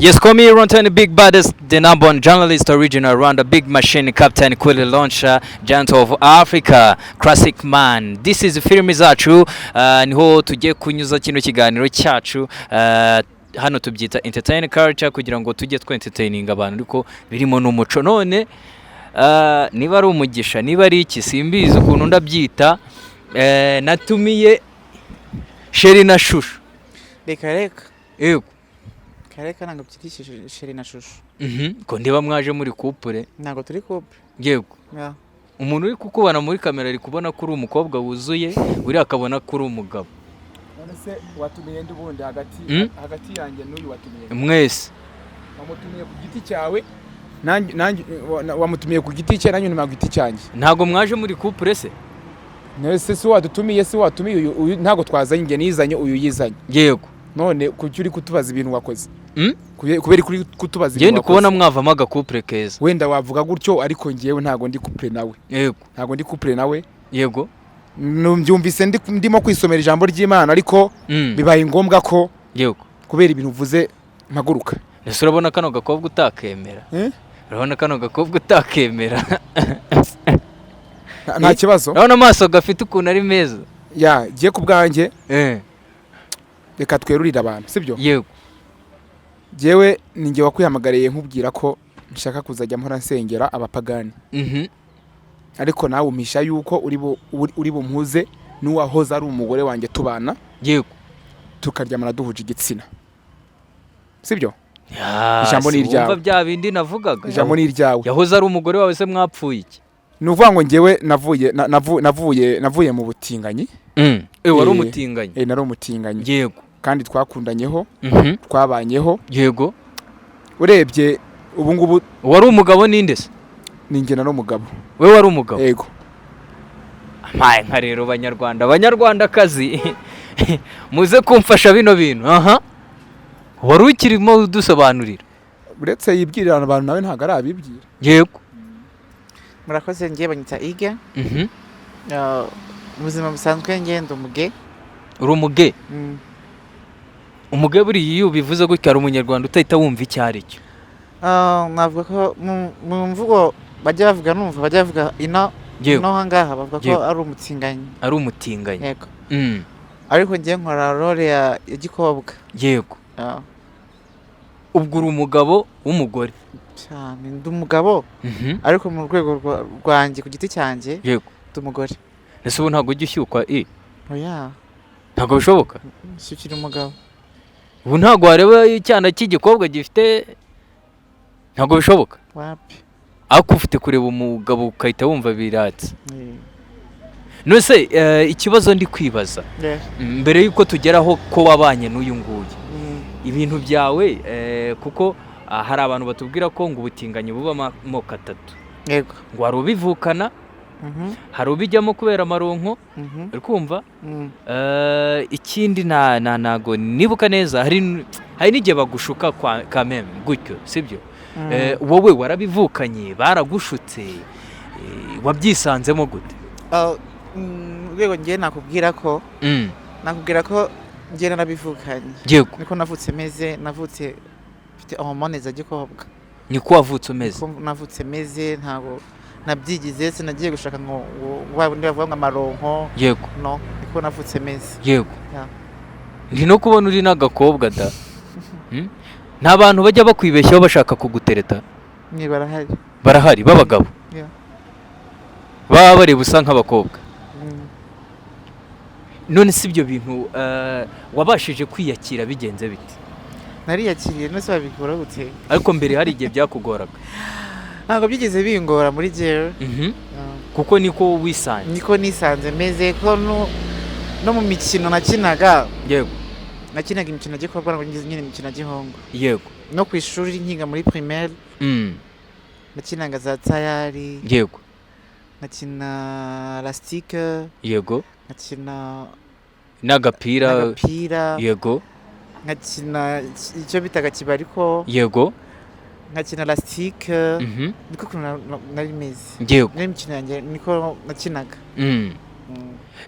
Yes, call me Rontan, the big baddest, the number one journalist original Rwanda, big machine captain, Kuri launcher, giant of Africa, classic man. This is film zacu, niho tugiye kunyuza kino kiganiro cyacu. Hano tubyita entertain culture kugira ngo tujye entertaining abantu ariko birimo n'umuco none niba ari umugisha niba ari iki simbizi ukuntu ndabyita natumiye Sheri na Shushu reka yego kareka nanga byitishije Sheri na Shushu ko ndiba mwaje muri couple ntago turi couple yego umuntu uri kukubana muri kamera ari kubona ko uri umukobwa wuzuye uri akabona ko uri umugabo se watumiye ndubundi hagati yanjye n'uyu watumiye mwese wamutumiye ku giti cyawe nanjye wamutumiye ku giti cye nanjye numa giti cyanjye ntago mwaje muri couple se nese si wadutumiye si watumiye uyu ntago twazanye nge nizanye uyu yizanye yego none kuki uri kutubaza ibintu wakoze kubera kuri kutubaza ibintu wakoze kubona mwavamo aga couple keza wenda wavuga gutyo ariko ngewe ntago ndi couple nawe yego ntago ndi couple nawe yego numbyumvise ndimo kwisomera ijambo ry'Imana ariko bibaye ngombwa ko yego kubera ibintu uvuze mpaguruka ese urabona kano gakobwa utakemera urabona kano gakobwa utakemera nta kibazo urabona amaso gafite ukuntu ari meza giye ku bwanjye reka twerurira abantu sibyo yego jewe ninjye wakwihamagariye nkubwira ko nshaka kuzajya mpora nsengera abapagani ariko nawe umisha yuko uri bumpuze n'uwahoze ari umugore wanjye tubana yego tukaryamana duhuje igitsina sibyo ijambo ni iryawe umva bya bindi navugaga ijambo ni iryawe yahoze ari umugore wawe se mwapfuye iki nuvuga ngo ngewe navuye mu butinganyi wari umutinganyi nari umutinganyi yego kandi twakundanyeho twabanyeho yego urebye ubu ngubu wari umugabo ninde se ninjye nari umugabo we wari umugabo yego amaye nka rero banyarwandakazi muze kumfasha bino bintu wari ukirimo udusobanurira uretse yibwirira abantu nawe ntago ari abibwira yego murakoze ngiye banyita Ige ubuzima busanzwe ngenda umuge uri umuge umuge buri iyo bivuze gutya ari umunyarwanda utahita wumva icyo ari cyo navuga ko mu mvugo bajya bavuga numva bajya bavuga ino hangaha bavuga ko ari umutinganyi yego ariko ngiye nkora role ya gikobwa yego ubwo uri umugabo w'umugore cyane ndi umugabo ariko mu rwego rwanjye ku giti cyanjye yego ndi umugore ese ubu ntabwo ujya ushyukwa oya ntabwo bishoboka shyukira umugabo ubu ntabwo wareba icyana cy'igikobwa gifite ntabwo bishoboka wapi ariko ufite kureba umugabo ukahita wumva biratse nose ikibazo ndi kwibaza mbere yuko tugeraho ko wabanye n'uyu nguyu ibintu byawe kuko hari abantu batubwira ko ngo ubutinganyi buba amoko atatu yego ngo hari ubivukana hari ubijyamo kubera amaronko uri kumva ikindi ntago nibuka neza hari n'igihe bagushuka kwa meme gutyo sibyo wowe warabivukanye baragushutse wabyisanzemo gute rwego ngiye nakubwira ko ngiye narabivukanye niko navutse meze navutse mfite hormone za gikobwa niko wavutse umeze navutse meze ntago nabyigize sinagiye gushaka ngo wabundi bavuga ngo amaronko yego no niko navutse meze yego ndi no kubona uri n'agakobwa da nta bantu bajya bakwibeshyaho bashaka kugutereta ni barahari b'abagabo baba bareba usa nk'abakobwa none si ibyo bintu wabashije kwiyakira bigenze bite nariyakiriye nose babikora gute ariko mbere hari igihe byakugoraga ntabwo byigeze bingora muri jewe kuko niko wisanze niko nisanze meze ko no mu mikino nakinaga yego nakinaga imikino gikobwa ngo nyine imikino gihongo yego no ku ishuri nkiga muri primaire nakinaga za tayari yego nakina elastique yego nakina n'agapira yego nkakina icyo bitaga kibariko yego nkakina elastique niko nari meze yego n'imikino yanjye niko nakinaga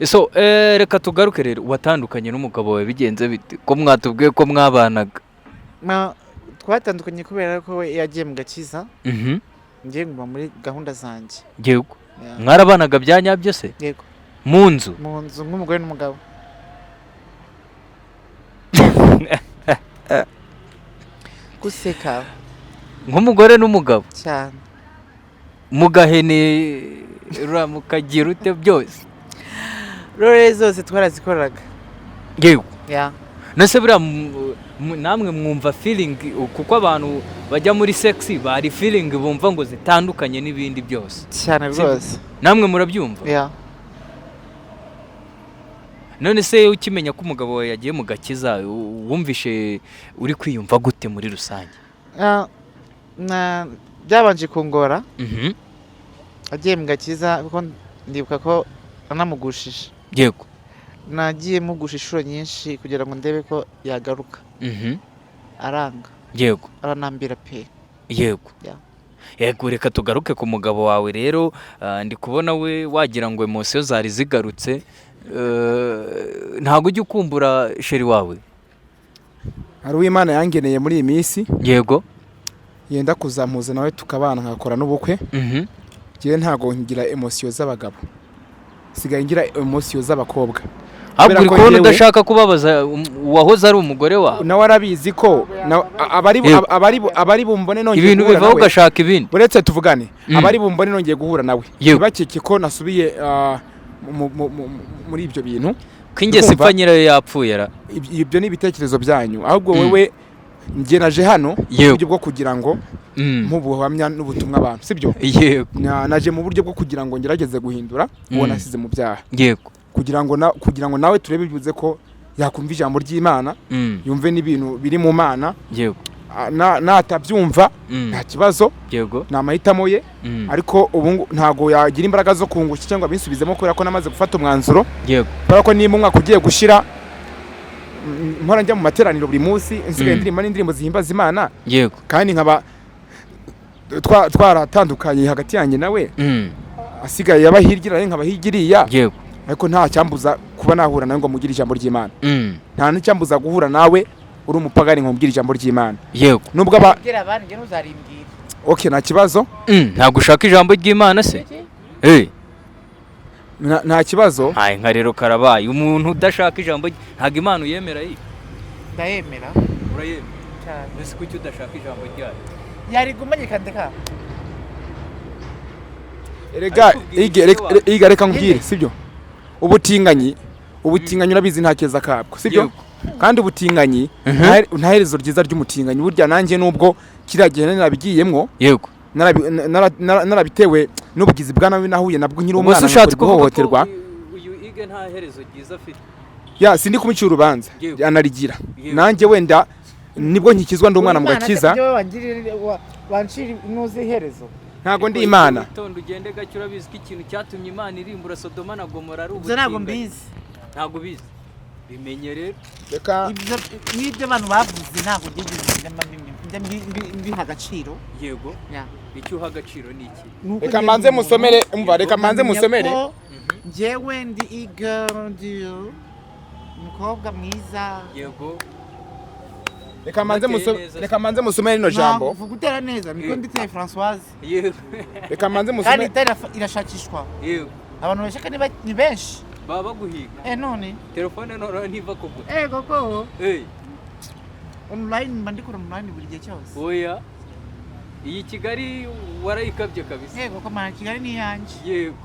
so reka tugaruke rero watandukanye n'umugabo wawe bigenze bite ko mwatubwiye ko mwabanaga twatandukanye kubera ko we yagiye mu gakiza Mhm. ngiye nguma muri gahunda zanjye. Yego. Yeah. Mwarabanaga bya nyabyo se? Yego. Mu nzu. Mu nzu nk'umugore n'umugabo. Guseka Nk'umugore n'umugabo. cyane. Mugahene mukagira ute byose. Role zose twarazikoraga. Yego. Yeah. Nase buriya namwe mwumva feeling kuko abantu bajya muri sexy bari feeling bumva ngo zitandukanye n'ibindi byose. Cyane rwose. Namwe murabyumva? Yeah. None se ukimenya ko umugabo wawe yagiye mu gakiza wumvishe uri kwiyumva gute muri rusange? Na byabanje kungora. Mhm. Agiye mu gakiza kuko ndibuka ko anamugushije. Yego. Nagiye mugusha inshuro nyinshi kugira ngo ndebe ko yagaruka. Mhm. Aranga. Yego. Aranambira pe. Yego. Yeah. Yego, reka tugaruke ku mugabo wawe rero. Ndi kubona we wagira ngo emotion zari zigarutse. Ntago ujya ukumbura sheri wawe? hari uw'Imana yangeneye muri iyi minsi. Yego. Yenda kuzamuza nawe tukabana nkakora n'ubukwe. Mhm. Giye ntago ngira emotion z'abagabo. Sigaye ngira emotion z'abakobwa. Ahubwo uri kubona udashaka kubabaza Uwahoze ari umugore wawe? Nawe arabizi ko abari bumbone nongeye ibintu guhura bivaho nawe. ugashaka ibindi. Uretse tuvugane abari bumbone nongeye guhura nawe. Ntibakeke ko nasubiye muri ibyo bintu. Kwingese ipfa nyirayo yapfuye ra. Ibyo ni ibitekerezo byanyu. Ahubwo wewe ngiye naje hano buryo bwo kugira ngo mubuhamya n'ubutumwa abantu sibyo? Yego. Naje mu buryo bwo kugira ngo ngerageze guhindura uwo nasize mu byaha. Yego. kugira ngo nawe turebe bivuze ko yakumva ijambo ry'Imana, yumve n'ibintu biri mu Mana. Yego. Natabyumva nta kibazo. Yego. Ni amahitamo ye, ariko ubu ntago yagira imbaraga zo kungushya cyangwa binsubizemo kubera ko namaze gufata umwanzuro. Yego. Kubera ko niba umwaka ugiye gushira mpora njya mu materaniro buri munsi nsigaye ndirimba n'indirimbo zihimbaza Imana. Yego. Kandi nkaba twaratandukanye hagati yanjye nawe. Asigaye yabahirgira nkabahigiriya. Yego. Ariko nta cyambuza kuba nahura nawe ngo mugire ijambo ry'Imana. Nta n'icyambuza guhura nawe uri umupagani ngo mubwire ijambo ry'Imana. Yego. Nubwo abandi nge ntuzarimbwira. Okay, nta kibazo. Ntago ushaka ijambo ry'Imana se? Nta kibazo. Hayi nka rero karabaye umuntu udashaka ijambo ntago Imana uyemera yi. Ndayemera. Urayemera cyane. Ese kuki udashaka ijambo ryayo? Yari gumanyika ndeka. Erega reka nkubwire sibyo? Ubutinganyi urabizi nta keza kabwo sibyo? Kandi ubutinganyi nta herezo ryiza ry'umutinganyi. Burya nanjye nubwo kiriya gihe narabigiyemwo. Yego. Narabitewe n'ubugizi bwa nabi nahuye nabwo nkiri umwana ushatse guhohoterwa. Uyu ige nta herezo ryiza afite. Ya sindi kumicira urubanza anarigira. Nanjye wenda nibwo nkikizwa ndi umwana mu gakiza. Wanshiri nuzi herezo. Ntago ndi Imana. Tondo ugende gacyo urabizi ko ikintu cyatumye Imana irimbura Sodoma na Gomora ari ubutinganyi. Ntago mbizi. Ntago bizi. Bimenye rero. Reka n'ibyo abantu bavuze ntago ngigeze mbiha agaciro. Yego. Icyo uha agaciro ni iki? Reka manze musomere reka manze musomere. Njyewe ndi igandi umukobwa mwiza. Yego. Reka manze musomere no jambo. Vuga utera neza niko nditeye Françoise. Yego. Reka manze musomere. Kandi irashakishwa. Yego. Abantu bashaka ni benshi. Baba baguhiga. None. Telefone none ntiva kugura. Koko. Online mbandikora online buri gihe cyose. Oya. Iyi Kigali warayikabye kabisa. Yego ko mana Kigali ni yanje. Yego.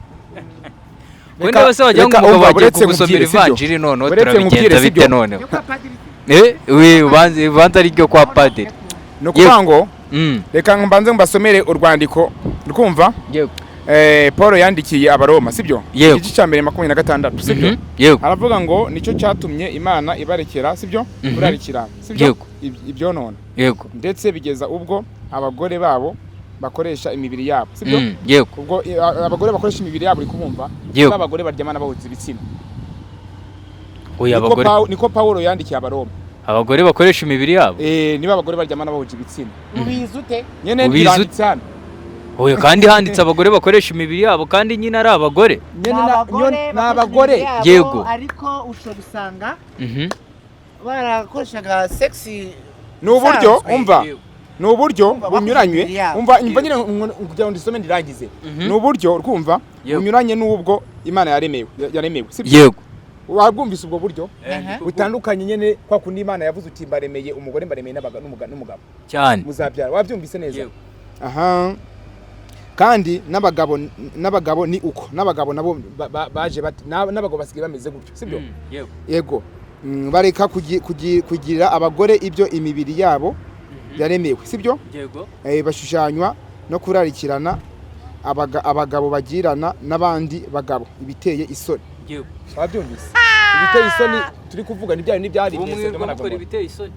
Wenda base wajya ngo umugabo bagiye kugusomera ivanjiri none turabigenza bite none. Ubanza ari ryo kwa padiri. No kubango reka mbanze mbasomere urwandiko rwumva. Yego. Paul yandikiye abaroma sibyo? Igice cya mbere 26 sibyo? Yego. Aravuga ngo nicyo cyatumye Imana ibarekera sibyo? Kurarikira sibyo? Ibyo none. Yego. Ndetse bigeza ubwo abagore babo bakoresha imibiri yabo sibyo? Yego. Ubwo abagore bakoresha imibiri yabo uri kubumva abagore baryamana bahuza ibitsina. Oya abagore niko Paul yandikiye abaroma. Abagore bakoresha imibiri yabo? Niba abagore baryamana bahuza ibitsina. Ubizi ute? Nyene ndanditsana. Oya kandi handitse abagore bakoresha imibiri yabo kandi nyine ari abagore. N'abagore. Yego. Ariko usho gusanga barakoreshaga sexy n'uburyo umva ni uburyo Umva bunyuranye bakubwira yabo. umva nyine kugira ngo ndisome ndirangize ni uburyo urumva Yego. bunyuranye n'ubwo Imana yaremewe sibyo yego wabwumvise ubwo buryo Aha. butandukanye nyene kwa kundi Imana yavuze uti mbaremeye umugore mbaremeye n'umugabo cyane muzabyara wabyumvise neza Yego. aha kandi n'abagabo ni uko n'abagabo nabo baje n'abagabo basigaye bameze gutyo sibyo yego yego bareka kugirira abagore ibyo imibiri yabo yaremewe sibyo yego bashushanywa no kurarikirana abagabo bagirana n'abandi bagabo ibiteye isoni yego wabyumvise ibiteye isoni turi kuvuga n'ibyari mukora ibiteye isoni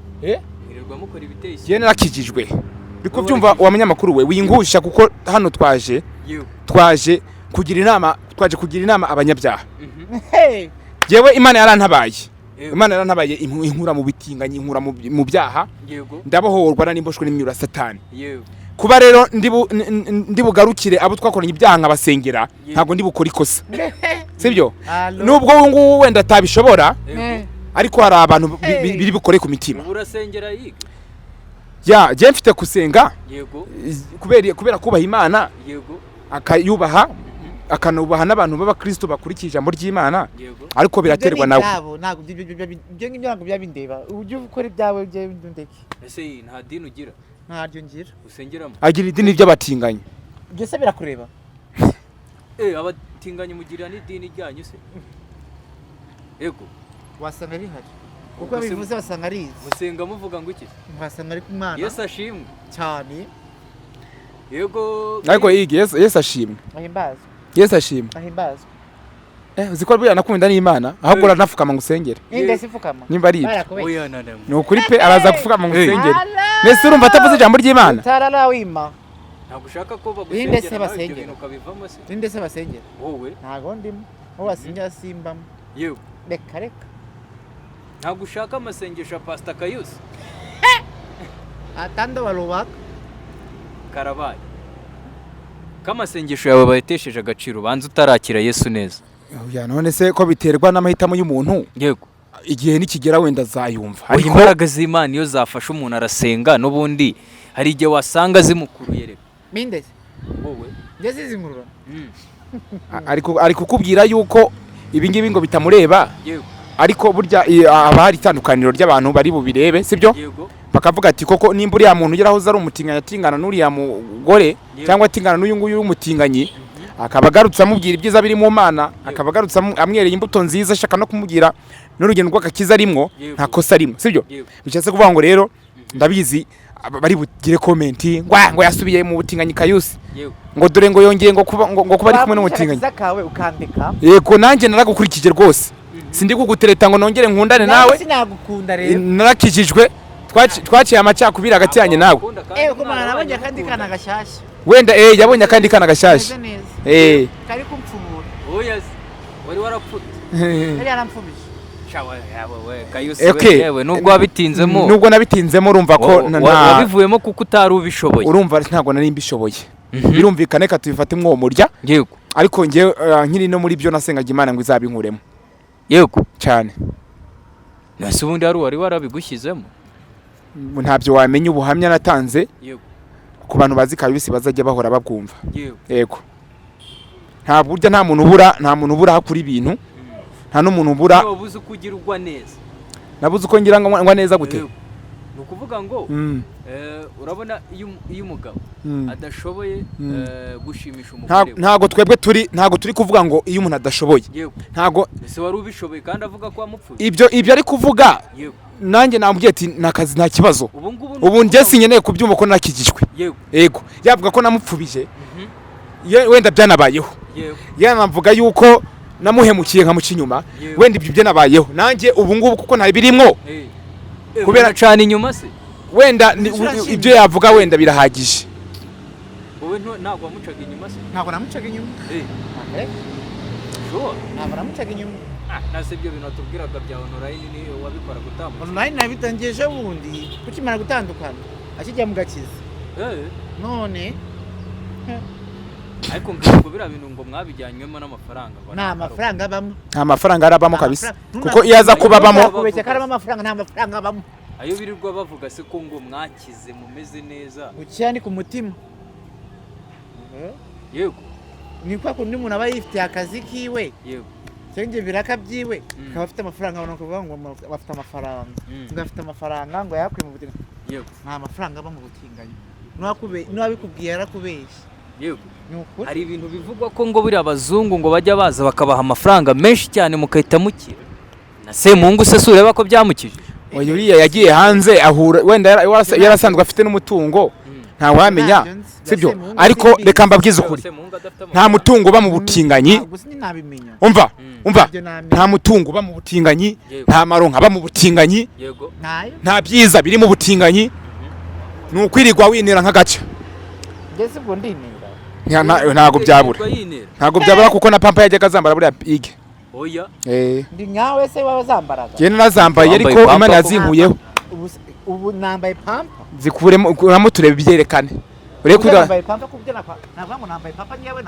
mwirirwa mukora ibiteye isoni je narakijijwe biko byumva wa munyamakuru we wingusha kuko hano twaje kugira inama abanyabyaha jewe Imana yarantabaye inkura mu bitinganyi inkura mu byaha ndabohorwa n'imboshwe n'imyura satani kuba rero ndibugarukire abo twakoranye ibyaha nkabasengera ntabwo ndibukora ikosa sibyo nubwo ngubu wenda atabishobora ariko hari abantu biri bukore ku mitima urasengera yiga je mfite kusenga yego kubera kubaha Imana yego akayubaha akanubaha n'abantu b'abakristo bakurikije ijambo ry'Imana ariko biraterwa nawe ntabwo ibyo ngibyo ntabwo byabindeba ujye ukora ibyawe bye ndeke ese nta dini ugira ntaryo ngira usengeramo agira idini ry'abatinganyi byose birakureba abatinganyi mugira n'idini ryanyu se yego wasanga rihari kuko bivuze basanga arizi musenga muvuga ngo iki wasanga ari kumana Yesu ashimwe cyane yego ariko Yesu ashimwe ahimbazwe Yesu ashimwe ahimbazwe uziko buriya nakunda n'Imana ahubwo uranafukama ngusengere inde sifukama nimba ari oya nana ni ukuri pe araza gufukama ngusengere mbese urumva atavuze ijambo ry'Imana taralawima ntabwo ushaka ko inde se bagusengera basengera ukabivamo se inde se basengera wowe ntago ndimo aho basengera simbamo yego reka ntabwo ushaka amasengesho ya Pastor KAYUSI atando barubaka karabaye kamasengesho yawe bayitesheje agaciro banza utarakira Yesu neza oya none se ko biterwa n'amahitamo y'umuntu yego igihe nikigera wenda zayumva ariko imbaraga z'Imana iyo zafasha umuntu arasenga n'ubundi hari igihe wasanga zimukuruye rero minde wowe ngeze zingurura ari kukubwira yuko ibi ngibi ngo bitamureba yego ariko burya haba hari itandukaniro ry'abantu bari bubirebe sibyo yego bakavuga ati koko nimba uriya muntu ugeraho ari umutinganyi atingana n'uriya mugore cyangwa atingana n'uyu nguyu w'umutinganyi akaba agarutse amubwira ibyiza biri mu Mana akaba agarutse amwereye imbuto nziza ashaka no kumubwira n'urugendo rw'agakiza arimwo nta kosa rimwe sibyo bishatse kuvuga ngo rero ndabizi bari bugire komenti ngo yasubiye mu butinganyi KAYUSI ngo dore ngo yongeye ngo kuba ari kumwe n'umutinganyi yego nanjye naragukurikije rwose sindi kugutereta ngo nongere nkundane nawe sinagukunda rero narakijijwe twaciye amacakubiri hagati yanjye nawe ko mwana abonye kandi kana gashyashya wenda yabonye akandi kana gashyashya kari kumfumura oya wari warapfutse yari yarampfumije shawa yawe KAYUSI yewe nubwo wabitinzemo nubwo nabitinzemo urumva ko wabivuyemo kuko utari ubishoboye urumva ntabwo nari mbishoboye birumvikane ka tubifate mwo murya yego ariko nge nkiri no muri byo nasengaga Imana ngo izabinkuremo yego cyane nase ubundi hari wari warabigushyizemo ntabyo wamenya ubuhamya natanze yego ku bantu bazi KAYUSI bazajya bahora babwumva yego nta burya nta muntu ubura hakuri ibintu nta n'umuntu ubura wabuze kugira ugwa neza nabuze uko ngira ngo neza gute nukuvuga ngo urabona iyo umugabo adashoboye gushimisha umugore ntago turi kuvuga ngo iyo umuntu adashoboye ntago ese wari ubishoboye kandi avuga ko wamupfuye ibyo ari kuvuga nanjye namubwiye ati nakazi nta kibazo ubu njye sinyeneye kubyumva ko nakigijwe yego yavuga ko namupfubije wenda byanabayeho yanavuga yuko namuhemukiye nkamuca inyuma wenda ibyo byanabayeho nanjye ubu ngubu kuko nta birimwo kubera cyane inyuma se wenda ibyo yavuga wenda birahagije wowe ntabwo wamucaga inyuma se ntabwo namucaga inyuma ntabwo namucaga inyuma nase ibyo bintu watubwiraga bya online ni wabikora gutambuka online nabitangiye bundi ukimara gutandukana akijya mu gakiza none ariko ngo bira bintu ngo mwabijyanywemo n'amafaranga nta mafaranga abamo nta mafaranga arabamo kabisa kuko iyo aza kuba abamo kubeshya karamo amafaranga nta mafaranga abamo ayo birirwa bavuga se ko ngo mwakize mumeze neza gukira ni ku mutima yego ni kwa kundi umuntu aba yifitiye akazi kiwe yego cyangwa biraka byiwe akaba afite amafaranga abantu kuvuga ngo bafite amafaranga ngo afite amafaranga ngo yakuye mu butinganyi yego nta mafaranga aba mu butinganyi n'uwabikubwiye yarakubeshye yego hari ibintu bivugwa ko ngo buri abazungu ngo bajya baza bakabaha amafaranga menshi cyane mukahita mukira na Semungu se sureba ko byamukije oya uriya yagiye hanze ahura wenda yarasanzwe afite n'umutungo nta wamenya sibyo ariko reka mbabwize ukuri nta mutungo uba mu butinganyi umva nta mutungo uba mu butinganyi nta maronka aba mu butinganyi nta byiza biri mu butinganyi ni ukwirirwa winera nk'agace ntago byabura kuko na pampa yajyaga azambara buriya ige oya ndi nkawe se wabazambaraga njye narazambaye ariko Imana yazinkuyeho ubu nambaye pampa zikuremo turebe ibyerekane nambaye pampa kubyina navuga ngo nambaye pampa nyewe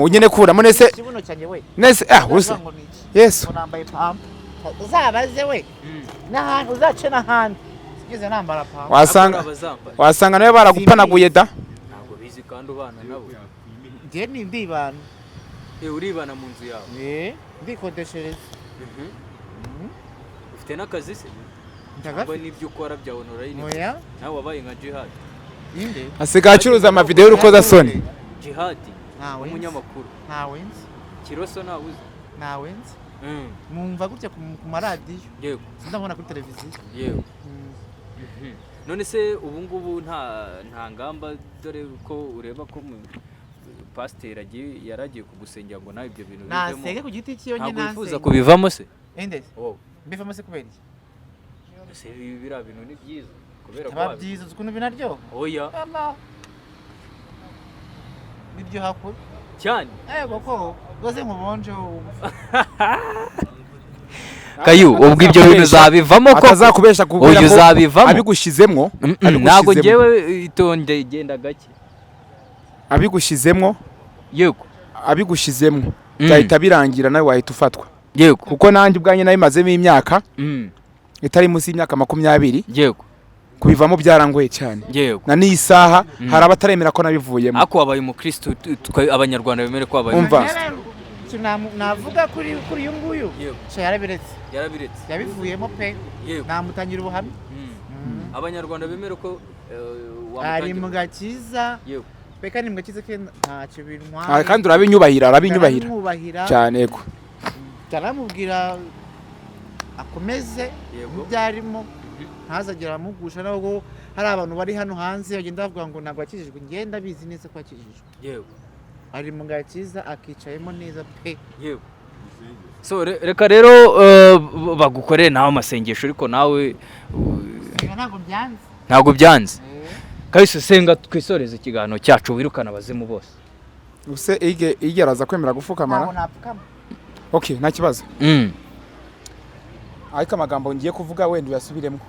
nyene kuramo nese kibuno cyanjye we nese usa Yesu nambaye pampa uzabaze we n'ahantu uzace n'ahandi sigeze nambara pampa wasanga nawe baragupanaguye da ntabwo bizi kandi ubana nabo njye ni ndibana uribana mu nzu yawe ndikodeshereza ufite n'akazi se ntabwo n'ibyo ukora bya online nawe wabaye nka Jihad asigaye acuruza amavideo y'urukozasoni Jihad umunyamakuru ntawe nzi Kiroso ntawe nzi mwumva gutya ku maradiyo yego ndabona kuri televiziyo yego none se ubu ngubu nta ngamba dore ko ureba ko pasiteri yaragiye kugusengera ngo nawe ibyo bintu bivemo nasenge ku giti cyiyo nyine ntabwo wifuza kubivamo se endese mbivamo se kubera iki se biriya bintu ni byiza kubera ko byiza ukuntu binaryoha oya biryoha kure cyane yego ko rwose nkubonje Kayu ubwo ibyo bintu uzabivamo ko atazakubesha kubera ko uzabivamo abigushizemwo ntabwo ngewe itonde genda gake abigushizemwo yego abigushizemwo cyahita birangira nawe wahita ufatwa yego kuko nanjye ubwanye nayo imazemo imyaka itari munsi y'imyaka 20 yego kubivamo byarangoye cyane yego na n'isaha hari abataremera ko nabivuyemo ako wabaye umukristo abanyarwanda bemere ko wabaye navuga kuri uyu nguyu yarabiretse yabivuyemo pe namutangira ubuhamya abanyarwanda bemere ko ari mu gakiza peka ni mu gakiza ke ntacyo bintwara kandi urabinyubahira cyane yego taramubwira akomeze mubyarimo ntazagera amugusha nabwo hari abantu bari hano hanze bagenda bavuga ngo ntabwo akijijwe ngenda bizi neza ko akijijwe yego ari mu gakiza akicayemo neza pe yego so reka rero bagukoreye nawe amasengesho ariko nawe ntabwo byanze KAYUSI senga twisoreze ikiganiro cyacu wirukana abazimu bose use igeraza kwemera gufukamana okay nta kibazo ariko amagambo ngiye kuvuga wenda uyasubiremo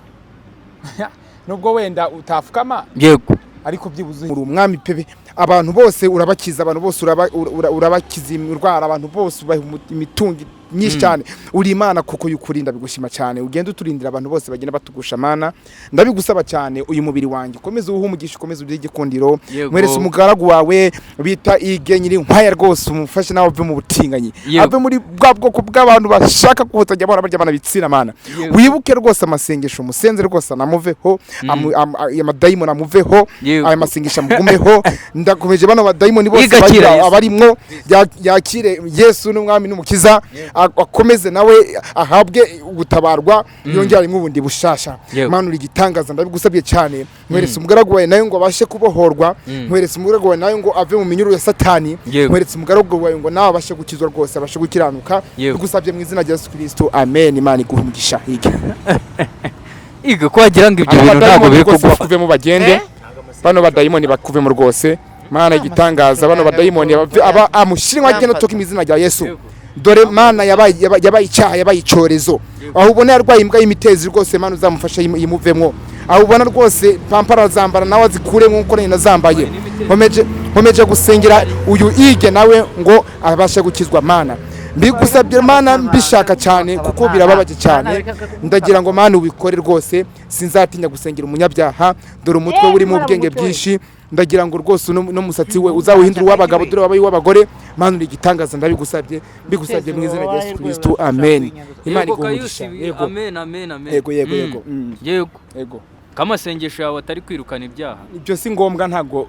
nubwo wenda utafukama yego ariko byibuze uri umwami pebe abantu bose urabakiza abantu bose urabakiza indwara abantu bose ubaha imitungo nyinshi cyane uri Imana kuko yukurinda bigushima cyane ugenda uturindira abantu bose bagenda batugusha mana ndabigusaba cyane uyu mubiri wanjye komeza uhumugisha komeza uri igikundiro mwerese umugaragu wawe bita ige nyiri nkwaya rwose umufashe nawe uve mu butinganyi ave muri bwa bwoko bw'abantu bashaka kuhotajya abana barya bana bitsina mana wibuke rwose amasengesho musenze rwose namuveho amadayimoni amuveho aya masengesho mugumeho ndakomeje bano badayimoni bose abarimwo yakire Yesu n'umwami n'umukiza akomeze nawe ahabwe gutabarwa yongera nk'ubundi bushasha Mana uri gitangaza ndabigusabye cyane mweretse umugaragu wawe nayo ngo abashe kubohorwa mweretse umugaragu wawe nayo ngo ave mu minyururu ya Satani mweretse umugaragu wawe ngo nawe abashe gukizwa rwose abashe gukiranuka bigusabye mu izina rya Yesu Kristo amen Imana iguhumugisha iga ko wagira ngo ibyo bintu ntabwo biri kuvemo bagende bano badayimoni bakuvemo rwose Mana igitangaza bano badayimoni aba amushirinwa agenda toka imizina rya Yesu dore Mana yabaye icyaha yabaye icorezo aho ubona yarwaye imbwa y'imitezi rwose Mana uzamufasha yimuvemo aho ubona rwose pampara zambara nawe azikure nkuko nina zambaye nkomeje gusengera uyu ige nawe ngo abashe gukizwa Mana mbigusabye mana mbishaka cyane kuko birababaje cyane ndagira ngo mana ubikore rwose sinzatinya gusengera umunyabyaha dore umutwe uri mu bwenge bwinshi ndagira ngo rwose no musatsi we uzawuhindura uw'abagabo dore wabaye uw'abagore mana uri igitangaza ndabigusabye mbigusabye mu izina rya Yesu Kristo amen Imana igumugisha yego amen amen amen yego yego yego yego kamasengesho yawe atari kwirukana ibyaha ibyo si ngombwa ntago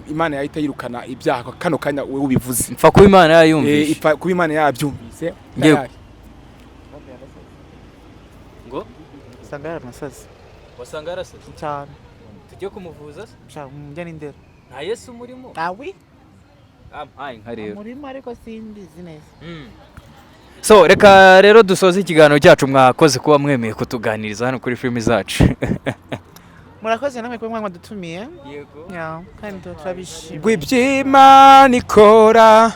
Imana yahita yirukana ibyaha kano kanya we ubivuze mpfa kuba Imana yayumvise ipfa kuba Imana yabyumvise yego ngo usanga yaramasazi wasanga yarasaze cyane tujye kumuvuza ushaka umujya n'indero nta Yesu murimo awi ayi nka rero murimo ariko simbizi neza so reka rero dusoze ikiganiro cyacu mwakoze kuba mwemeye kutuganiriza hano kuri filimi zacu murakoze namwe kuba mwadutumiye yego kandi turabishimye gw'iby'Imana ikora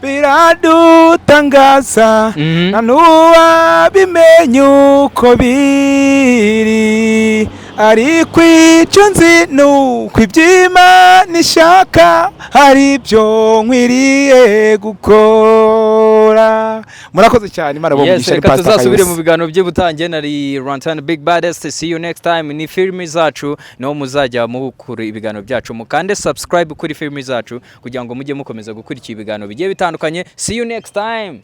biradutangaza na n'uwabimenye uko biri ariko icyo nzi nuko iby'Imana ishaka hari ibyo nkwiriye gukora murakoze cyane Imana bamugisha reka tuzasubire mu biganiro bye butangiye nari Rantan Big Baddest see you next time ni filimi zacu no muzajya mukura ibiganiro byacu mukande subscribe kuri filimi zacu kugira ngo mujye mukomeza gukurikira ibiganiro bigiye bitandukanye see you next time